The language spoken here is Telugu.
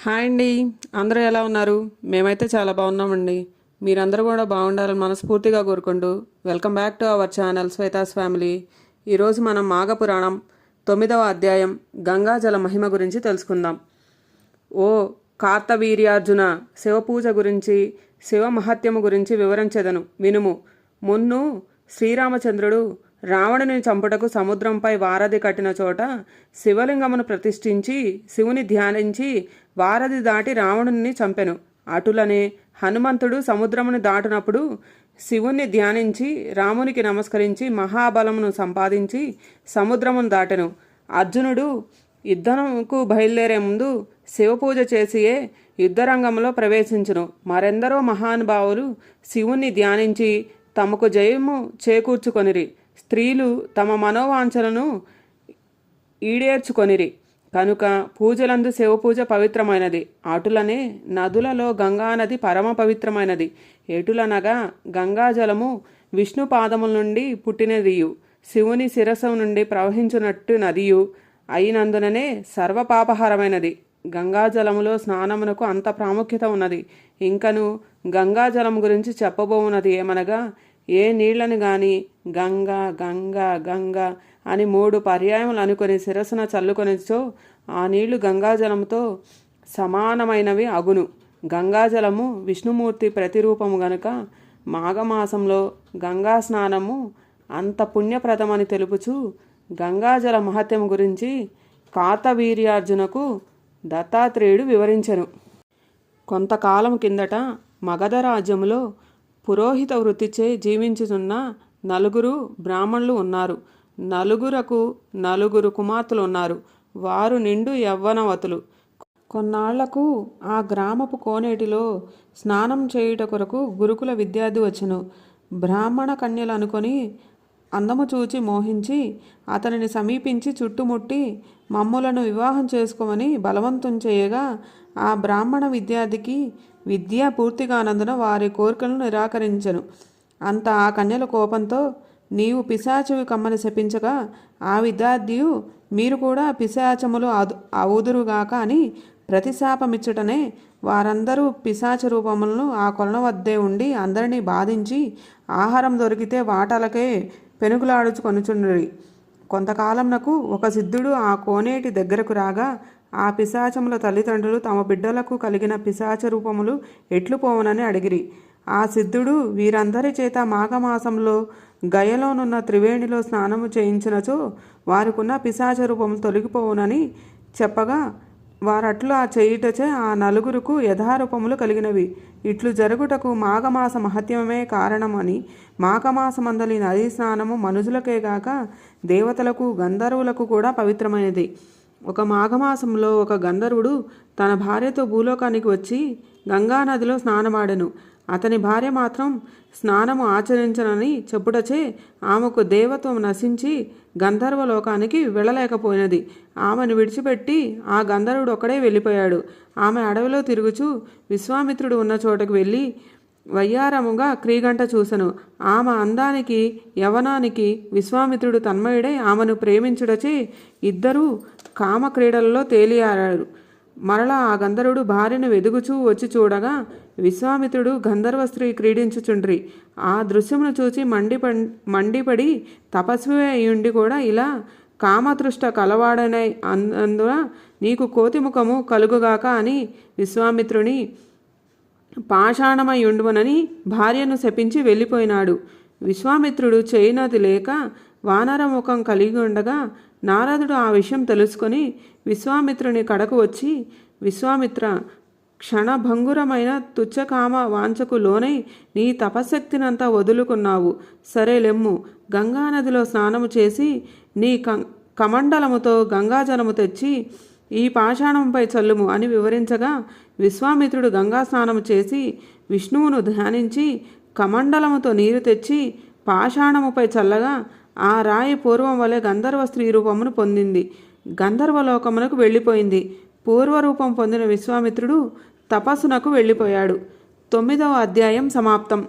హాయ్ అండి. అందరూ ఎలా ఉన్నారు? మేమైతే చాలా బాగున్నామండి. మీరందరూ కూడా బాగుండాలని మనస్ఫూర్తిగా కోరుకుంటూ welcome back to our channel Shweta's family. ఈరోజు మనం మాఘపురాణం 9వ అధ్యాయం గంగాజల మహిమ గురించి తెలుసుకుందాం. ఓ కార్తవీర్యార్జున, శివపూజ గురించి, శివ మహత్యము గురించి వివరించెదను వినుము. మున్ను శ్రీరామచంద్రుడు రావణుని చంపుటకు సముద్రంపై వారధి కట్టిన చోట శివలింగమును ప్రతిష్ఠించి శివుని ధ్యానించి వారధి దాటి రావణుని చంపెను. అటులనే హనుమంతుడు సముద్రమును దాటినప్పుడు శివుణ్ణి ధ్యానించి రామునికి నమస్కరించి మహాబలమును సంపాదించి సముద్రమును దాటెను. అర్జునుడు యుద్ధముకు బయలుదేరే ముందు శివపూజ చేసియే యుద్ధరంగంలో ప్రవేశించును. మరెందరో మహానుభావులు శివుణ్ణి ధ్యానించి తమకు జయము చేకూర్చుకొనిరి. స్త్రీలు తమ మనోవాంఛలను ఈడేర్చుకొనిరి. కనుక పూజలందు శివపూజ పవిత్రమైనది. అటులనే నదులలో గంగానది పరమ పవిత్రమైనది. ఎటులనగా గంగాజలము విష్ణు పాదముల నుండి పుట్టినదియు శివుని శిరస్సు నుండి ప్రవహించునట్టు నదియు అయినందుననే సర్వపాపహారమైనది. గంగాజలములో స్నానమునకు అంత ప్రాముఖ్యత ఉన్నది. ఇంకను గంగాజలం గురించి చెప్పబోవున్నది ఏమనగా, ఏ నీళ్లను గాని గంగా గంగా గంగా అని 3 పర్యాయములు అనుకొని శిరస్సున చల్లుకొనిచో ఆ నీళ్లు గంగాజలముతో సమానమైనవి అగును. గంగాజలము విష్ణుమూర్తి ప్రతిరూపము గనుక మాఘమాసంలో గంగా స్నానము అంత పుణ్యప్రదమని తెలుపుచు గంగాజల మహత్యం గురించి కార్తవీర్యార్జునకు దత్తాత్రేయుడు వివరించెను. కొంతకాలం కిందట మగధ రాజ్యములో పురోహిత వృత్తిచే జీవించుతున్న 4 బ్రాహ్మణులు ఉన్నారు. 4 కుమార్తెలు ఉన్నారు. వారు నిండు యవ్వనవతులు. కొన్నాళ్లకు ఆ గ్రామపు కోనేటిలో స్నానం చేయుట కొరకు గురుకుల విద్యార్థి వచ్చెను. బ్రాహ్మణ కన్యలు అనుకొని అందము చూచి మోహించి అతనిని సమీపించి చుట్టుముట్టి మమ్ములను వివాహం చేసుకోమని బలవంతం చేయగా ఆ బ్రాహ్మణ విద్యార్థికి విద్య పూర్తిగానందున వారి కోరికలను నిరాకరించెను. అంత ఆ కన్యల కోపంతో, నీవు పిశాచవి కమ్మని శపించగా ఆ విద్యార్థియు మీరు కూడా పిశాచములు అవుదురుగాక అని ప్రతిశాపమిచ్చుటనే వారందరూ పిశాచ రూపములను ఆ కొలను వద్దే ఉండి అందరినీ బాధించి ఆహారం దొరికితే వాటలకే పెనుగులాడుచుకొనుచుండ్రి. కొంతకాలంనకు ఒక సిద్ధుడు ఆ కోనేటి దగ్గరకు రాగా ఆ పిశాచముల తల్లిదండ్రులు తమ బిడ్డలకు కలిగిన పిశాచ రూపములు ఎట్లు పోవనని అడిగిరి. ఆ సిద్ధుడు వీరందరి చేత మాఘమాసంలో గయలోనున్న త్రివేణిలో స్నానము చేయించినచో వారికున్న పిశాచ రూపములు తొలగిపోవునని చెప్పగా వారట్లు ఆ చేయుటచే ఆ 4 యథారూపములు కలిగినవి. ఇట్లు జరుగుటకు మాఘమాస మహత్యమే కారణమని మాఘమాసమందలి నదీ స్నానము మనుజులకే గాక దేవతలకు గంధర్వులకు కూడా పవిత్రమైనది. ఒక మాఘమాసంలో ఒక గంధర్వుడు తన భార్యతో భూలోకానికి వచ్చి గంగానదిలో స్నానమాడెను. అతని భార్య మాత్రం స్నానము ఆచరించనని చెప్పుటచే ఆమెకు దేవత్వం నశించి గంధర్వలోకానికి వెళ్ళలేకపోయినది. ఆమెను విడిచిపెట్టి ఆ గంధర్వుడు ఒక్కడే వెళ్ళిపోయాడు. ఆమె అడవిలో తిరుగుచూ విశ్వామిత్రుడు ఉన్న చోటకు వెళ్ళి వయ్యారముగా క్రీగంట చూసెను. ఆమె అందానికి యవనానికి విశ్వామిత్రుడు తన్మయుడై ఆమెను ప్రేమించుటచే ఇద్దరూ కామక్రీడలలో తేలియారాడు. మరలా ఆ గంధర్వుడు భార్యను వెదుగుచూ వచ్చి చూడగా విశ్వామిత్రుడు గంధర్వ స్త్రీ క్రీడించుచుండ్రి. ఆ దృశ్యమును చూచి మండిపడి తపస్వి అయ్యుండి కూడా ఇలా కామతృష్ట కలవాడనై అందున నీకు కోతిముఖము కలుగుగాక అని విశ్వామిత్రుని పాషాణమయ్యుండునని భార్యను శపించి వెళ్ళిపోయినాడు. విశ్వామిత్రుడు చేయనది లేక వానరముఖం కలిగి ఉండగా నారదుడు ఆ విషయం తెలుసుకొని విశ్వామిత్రుని కడకు వచ్చి, విశ్వామిత్ర, క్షణభంగురమైన తుచ్చకామ వాంఛకు లోనై నీ తపశక్తినంతా వదులుకున్నావు. సరే లెమ్ము, గంగానదిలో స్నానము చేసి నీ కమండలముతో గంగాజలము తెచ్చి ఈ పాషాణంపై చల్లుము అని వివరించగా విశ్వామిత్రుడు గంగా స్నానము చేసి విష్ణువును ధ్యానించి కమండలముతో నీరు తెచ్చి పాషాణముపై చల్లగా ఆ రాయి పూర్వం వలె గంధర్వ స్త్రీ రూపమును పొందింది. గంధర్వలోకమునకు వెళ్ళిపోయింది. పూర్వరూపం పొందిన విశ్వామిత్రుడు తపస్సునకు వెళ్ళిపోయాడు. 9వ అధ్యాయం సమాప్తం.